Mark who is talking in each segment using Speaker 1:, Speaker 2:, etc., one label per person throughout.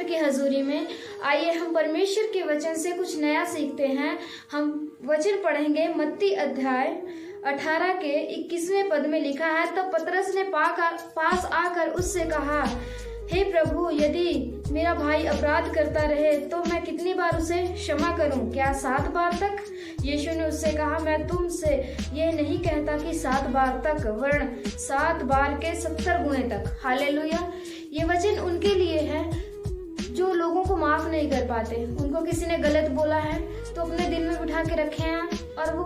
Speaker 1: परमेश्वर की हजूरी में। आइए हम परमेश्वर के वचन से कुछ नया सीखते हैं। हम वचन पढ़ेंगे मत्ती अध्याय 18 के 21वें पद में लिखा है, तब पतरस ने पास आकर उससे कहा, हे प्रभु, यदि मेरा भाई अपराध करता रहे तो मैं कितनी बार उसे क्षमा करूं? क्या 7 बार तक? यीशु ने उससे कहा, मैं तुमसे यह नहीं कहता कि 7 बार तक, वरन 7 बार के 70 गुणे तक। हालेलुया। ये वचन उनके लिए है जो लोगों को माफ नहीं कर पाते। उनको किसी ने गलत बोला है तो अपने दिल में बिठा के रखे हैं और वो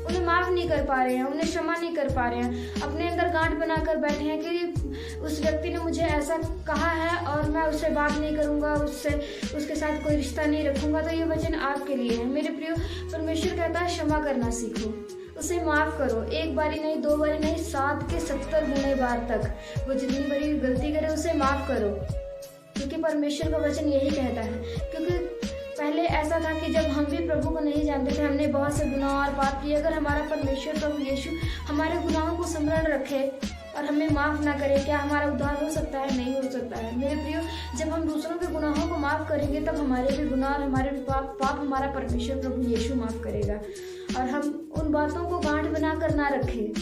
Speaker 1: उन्हें माफ नहीं कर पा रहे हैं, उन्हें क्षमा नहीं कर पा रहे हैं। अपने अंदर गांठ बनाकर बैठे हैं कि उस व्यक्ति ने मुझे ऐसा कहा है और मैं उससे बात नहीं करूंगा, उसके साथ कोई रिश्ता नहीं रखूंगा। तो ये वचन आपके लिए है मेरे प्रियो। परमेश्वर कहता है क्षमा करना सीखो, उसे माफ करो। 1 बारी नहीं, 2 बारी नहीं, 7 के 70 गुणे बार तक। वो जितनी बड़ी गलती करे उसे माफ करो, क्योंकि परमेश्वर का वचन यही कहता है। क्योंकि पहले ऐसा था कि जब हम भी प्रभु को नहीं जानते थे, हमने बहुत से गुनाह और पाप किए। अगर हमारा परमेश्वर प्रभु यीशु हमारे गुनाहों को स्मरण रखे और हमें माफ ना करे, क्या हमारा उद्धार हो सकता है? नहीं हो सकता है मेरे प्रियो। जब हम दूसरों के गुनाहों को माफ करेंगे तब हमारे भी गुनाह और हमारे भी पाप हमारा परमेश्वर प्रभु यीशु माफ करेगा। और हम उन बातों को गांठ बना कर ना रखें,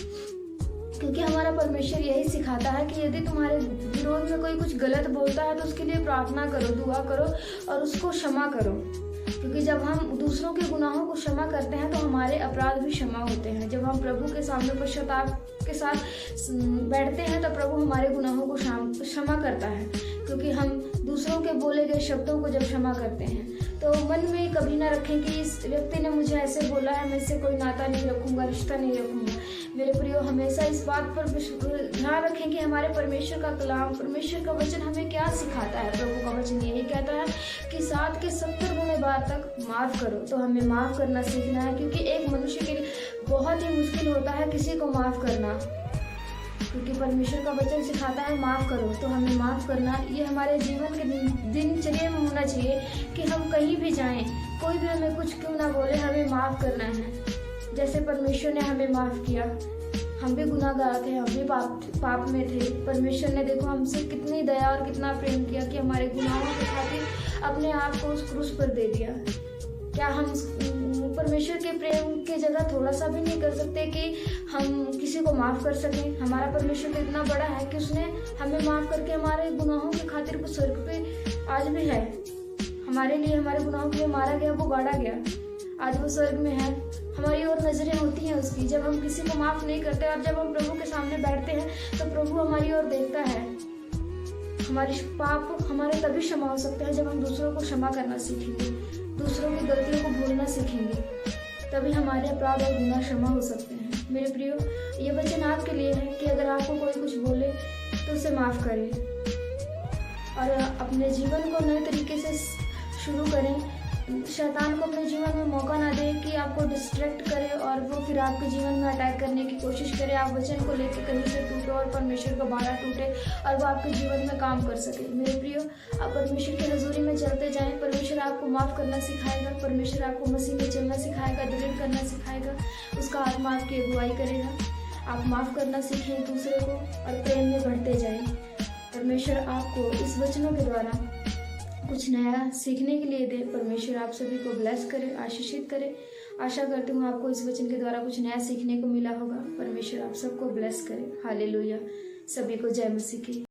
Speaker 1: क्योंकि हमारा परमेश्वर यही सिखाता है कि यदि तुम्हारे विरोध में कोई कुछ गलत बोलता है तो उसके लिए प्रार्थना करो, दुआ करो और उसको क्षमा करो। क्योंकि जब हम दूसरों के गुनाहों को क्षमा करते हैं तो हमारे अपराध भी क्षमा होते हैं। जब हम प्रभु के सामने पश्चाताप के साथ बैठते हैं तो प्रभु हमारे गुनाहों को क्षमा करता है, क्योंकि हम दूसरों के बोले गए शब्दों को जब क्षमा करते हैं। तो मन में कभी ना रखें कि इस व्यक्ति ने मुझे ऐसे बोला है, मैं इससे कोई नाता नहीं रखूंगा, रिश्ता नहीं रखूंगा। मेरे प्रियो, हमेशा इस बात पर ध्यान रखें कि हमारे परमेश्वर का कलाम, परमेश्वर का वचन हमें क्या सिखाता है। प्रभु का वचन यही कहता है कि 7 के 70 गुणे बार तक माफ करो। तो हमें माफ करना सीखना है, क्योंकि एक मनुष्य के लिए बहुत ही मुश्किल होता है किसी को माफ करना, क्योंकि परमेश्वर का वचन सिखाता है माफ करो। तो हमें माफ करना ये हमारे जीवन के दिनचर्या में होना चाहिए कि हम कहीं भी जाएं, कोई भी हमें कुछ क्यों ना बोले, हमें माफ करना है। जैसे परमेश्वर ने हमें माफ किया, हम भी गुनाहगार थे, हम भी पाप में थे। परमेश्वर ने देखो हमसे कितनी दया और कितना प्रेम किया कि हमारे गुनाहों के खातिर अपने आप को उस क्रूस पर दे दिया। क्या हम परमेश्वर के प्रेम की जगह थोड़ा सा भी नहीं कर सकते कि हम किसी को माफ कर सकें? हमारा परमेश्वर तो इतना बड़ा है कि उसने हमें माफ करके हमारे गुनाहों के खातिर वो स्वर्ग पे आज भी है। हमारे लिए, हमारे गुनाहों के लिए मारा गया, वो गाड़ा गया, आज वो स्वर्ग में है। हमारी और नजरें होती हैं उसकी। जब हम किसी को माफ नहीं करते और जब हम प्रभु के सामने बैठते हैं तो प्रभु हमारी ओर देखता है। हमारे पाप हमारे तभी क्षमा हो सकते हैं जब हम दूसरों को क्षमा करना सीखेंगे, दूसरों की गलतियों को भूलना सीखेंगे, तभी हमारे अपराध और गुनाह क्षमा हो सकते हैं। मेरे प्रियो, ये वचन आपके लिए है कि अगर आपको कोई कुछ बोले तो उसे माफ करें और अपने जीवन को नए तरीके से शुरू करें। शैतान को अपने जीवन में मौका ना दें कि आपको डिस्ट्रैक्ट करे और वो फिर आपके जीवन में अटैक करने की कोशिश करे। आप वचन को लेकर कहीं से टूटो और परमेश्वर का बाड़ा टूटे और वो आपके जीवन में काम कर सके। मेरे प्रियो, आप परमेश्वर की हजूरी में चलते जाएं। परमेश्वर आपको माफ़ करना सिखाएगा, परमेश्वर आपको मसीह में चलना सिखाएगा, दृढ़ करना सिखाएगा, उसका आत्मा आपकी अगुवाई करेगा। आप माफ़ करना सीखें एक दूसरे को और प्रेम में बढ़ते जाएं। परमेश्वर आपको इस वचनों के द्वारा कुछ नया सीखने के लिए दे। परमेश्वर आप सभी को ब्लेस करे, आशीषित करे। आशा करती हूँ आपको इस वचन के द्वारा कुछ नया सीखने को मिला होगा। परमेश्वर आप सबको ब्लेस करे। हालेलुया। सभी को जय मसीह की।